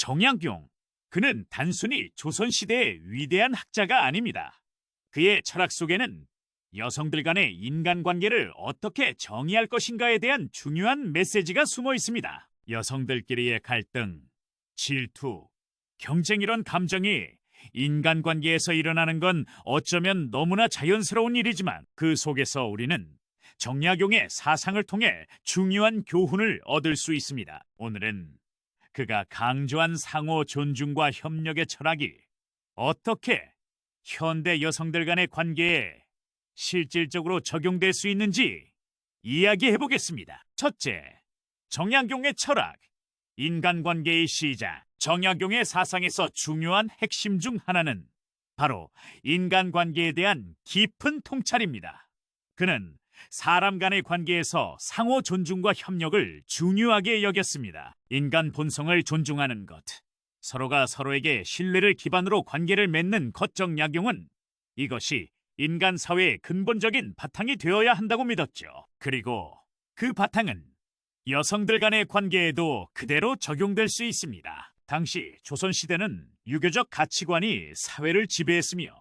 정약용, 그는 단순히 조선시대의 위대한 학자가 아닙니다. 그의 철학 속에는 여성들 간의 인간관계를 어떻게 정의할 것인가에 대한 중요한 메시지가 숨어 있습니다. 여성들끼리의 갈등, 질투, 경쟁 이런 감정이 인간관계에서 일어나는 건 어쩌면 너무나 자연스러운 일이지만 그 속에서 우리는 정약용의 사상을 통해 중요한 교훈을 얻을 수 있습니다. 오늘은 그가 강조한 상호 존중과 협력의 철학이 어떻게 현대 여성들 간의 관계에 실질적으로 적용될 수 있는지 이야기해 보겠습니다. 첫째, 정약용의 철학, 인간관계의 시작. 정약용의 사상에서 중요한 핵심 중 하나는 바로 인간관계에 대한 깊은 통찰입니다. 그는 사람 간의 관계에서 상호 존중과 협력을 중요하게 여겼습니다. 인간 본성을 존중하는 것, 서로가 서로에게 신뢰를 기반으로 관계를 맺는 것적 약용은 이것이 인간 사회의 근본적인 바탕이 되어야 한다고 믿었죠. 그리고 그 바탕은 여성들 간의 관계에도 그대로 적용될 수 있습니다. 당시 조선시대는 유교적 가치관이 사회를 지배했으며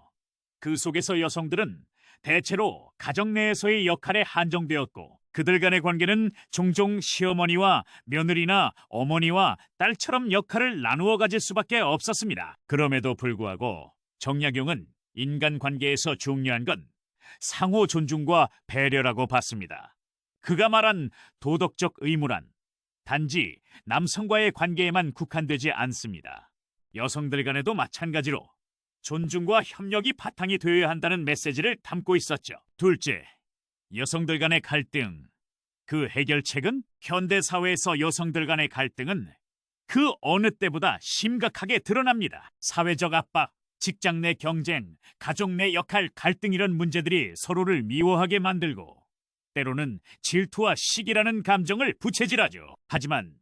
그 속에서 여성들은 대체로 가정 내에서의 역할에 한정되었고 그들 간의 관계는 종종 시어머니와 며느리나 어머니와 딸처럼 역할을 나누어 가질 수밖에 없었습니다. 그럼에도 불구하고 정약용은 인간관계에서 중요한 건 상호 존중과 배려라고 봤습니다. 그가 말한 도덕적 의무란 단지 남성과의 관계에만 국한되지 않습니다. 여성들 간에도 마찬가지로 존중과 협력이 바탕이 되어야 한다는 메시지를 담고 있었죠. 둘째, 여성들 간의 갈등. 그 해결책은 현대 사회에서 여성들 간의 갈등은 그 어느 때보다 심각하게 드러납니다. 사회적 압박, 직장 내 경쟁, 가족 내 역할 갈등 이런 문제들이 서로를 미워하게 만들고 때로는 질투와 시기라는 감정을 부채질하죠. 하지만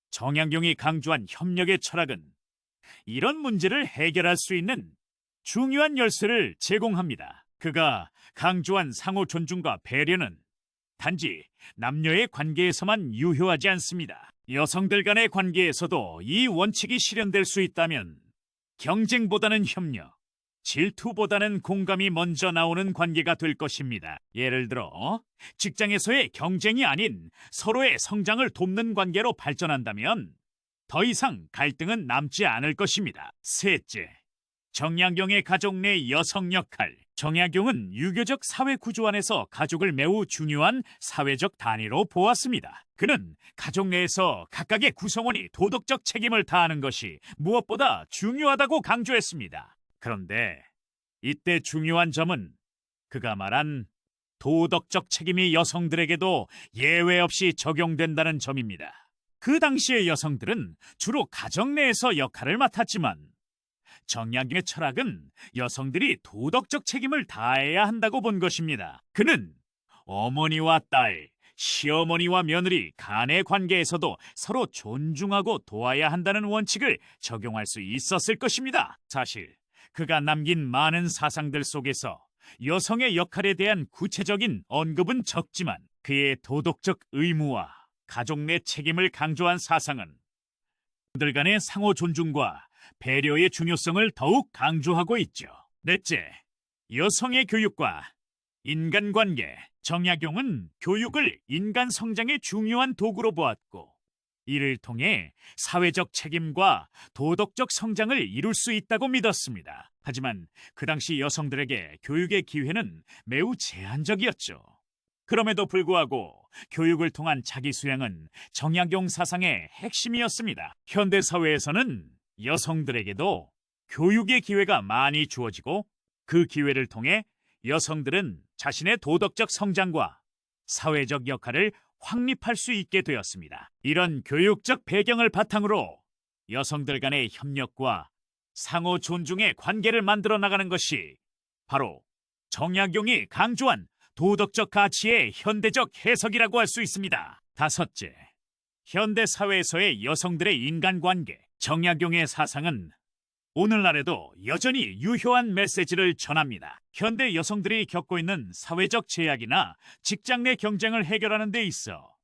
정약용이 강조한 협력의 철학은 이런 문제를 해결할 수 있는 중요한 열쇠를 제공합니다. 그가 강조한 상호 존중과 배려는 단지 남녀의 관계에서만 유효하지 않습니다. 여성들 간의 관계에서도 이 원칙이 실현될 수 있다면 경쟁보다는 협력, 질투보다는 공감이 먼저 나오는 관계가 될 것입니다. 예를 들어 직장에서의 경쟁이 아닌 서로의 성장을 돕는 관계로 발전한다면 더 이상 갈등은 남지 않을 것입니다. 셋째, 정약용의 가족 내 여성 역할. 정약용은 유교적 사회 구조 안에서 가족을 매우 중요한 사회적 단위로 보았습니다. 그는 가족 내에서 각각의 구성원이 도덕적 책임을 다하는 것이 무엇보다 중요하다고 강조했습니다. 그런데 이때 중요한 점은 그가 말한 도덕적 책임이 여성들에게도 예외 없이 적용된다는 점입니다. 그 당시의 여성들은 주로 가정 내에서 역할을 맡았지만 정약용의 철학은 여성들이 도덕적 책임을 다해야 한다고 본 것입니다. 그는 어머니와 딸, 시어머니와 며느리 간의 관계에서도 서로 존중하고 도와야 한다는 원칙을 적용할 수 있었을 것입니다. 사실 그가 남긴 많은 사상들 속에서 여성의 역할에 대한 구체적인 언급은 적지만 그의 도덕적 의무와 가족 내 책임을 강조한 사상은 그들 간의 상호 존중과 배려의 중요성을 더욱 강조하고 있죠. 넷째, 여성의 교육과 인간관계. 정약용은 교육을 인간 성장의 중요한 도구로 보았고 이를 통해 사회적 책임과 도덕적 성장을 이룰 수 있다고 믿었습니다. 하지만 그 당시 여성들에게 교육의 기회는 매우 제한적이었죠. 그럼에도 불구하고 교육을 통한 자기 수양은 정약용 사상의 핵심이었습니다. 현대 사회에서는 여성들에게도 교육의 기회가 많이 주어지고 그 기회를 통해 여성들은 자신의 도덕적 성장과 사회적 역할을 확립할 수 있게 되었습니다. 이런 교육적 배경을 바탕으로 여성들 간의 협력과 상호 존중의 관계를 만들어 나가는 것이 바로 정약용이 강조한 도덕적 가치의 현대적 해석이라고 할 수 있습니다. 다섯째, 현대 사회에서의 여성들의 인간관계. 정약용의 사상은 오늘날에도 여전히 유효한 메시지를 전합니다. 현대 여성들이 겪고 있는 사회적 제약이나 직장 내 경쟁을 해결하는 데 있어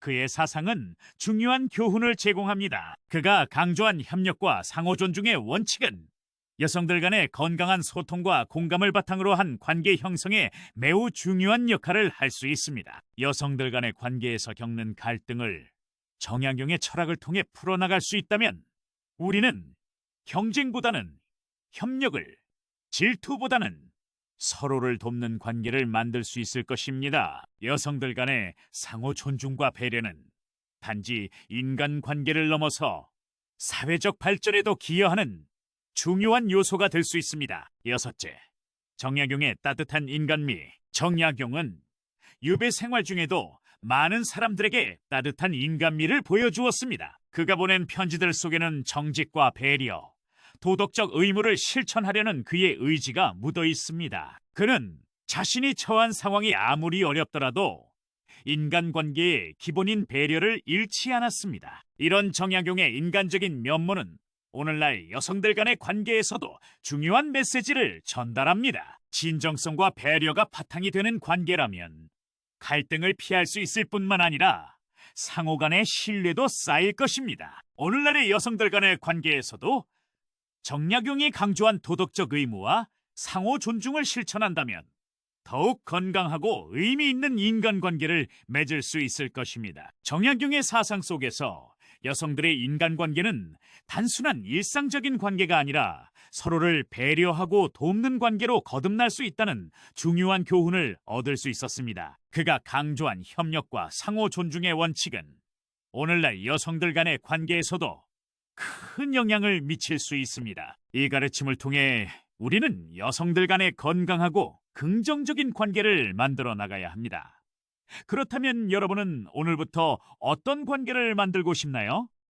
그의 사상은 중요한 교훈을 제공합니다. 그가 강조한 협력과 상호 존중의 원칙은 여성들 간의 건강한 소통과 공감을 바탕으로 한 관계 형성에 매우 중요한 역할을 할 수 있습니다. 여성들 간의 관계에서 겪는 갈등을 정약용의 철학을 통해 풀어나갈 수 있다면 우리는 경쟁보다는 협력을, 질투보다는 서로를 돕는 관계를 만들 수 있을 것입니다. 여성들 간의 상호 존중과 배려는 단지 인간 관계를 넘어서 사회적 발전에도 기여하는 중요한 요소가 될 수 있습니다. 여섯째, 정약용의 따뜻한 인간미. 정약용은 유배 생활 중에도 많은 사람들에게 따뜻한 인간미를 보여주었습니다. 그가 보낸 편지들 속에는 정직과 배려, 도덕적 의무를 실천하려는 그의 의지가 묻어 있습니다. 그는 자신이 처한 상황이 아무리 어렵더라도 인간관계의 기본인 배려를 잃지 않았습니다. 이런 정약용의 인간적인 면모는 오늘날 여성들 간의 관계에서도 중요한 메시지를 전달합니다. 진정성과 배려가 바탕이 되는 관계라면 갈등을 피할 수 있을 뿐만 아니라 상호 간의 신뢰도 쌓일 것입니다. 오늘날의 여성들 간의 관계에서도 정약용이 강조한 도덕적 의무와 상호 존중을 실천한다면 더욱 건강하고 의미 있는 인간관계를 맺을 수 있을 것입니다. 정약용의 사상 속에서 여성들의 인간관계는 단순한 일상적인 관계가 아니라 서로를 배려하고 돕는 관계로 거듭날 수 있다는 중요한 교훈을 얻을 수 있었습니다. 그가 강조한 협력과 상호 존중의 원칙은 오늘날 여성들 간의 관계에서도 큰 영향을 미칠 수 있습니다. 이 가르침을 통해 우리는 여성들 간의 건강하고 긍정적인 관계를 만들어 나가야 합니다. 그렇다면 여러분은 오늘부터 어떤 관계를 만들고 싶나요?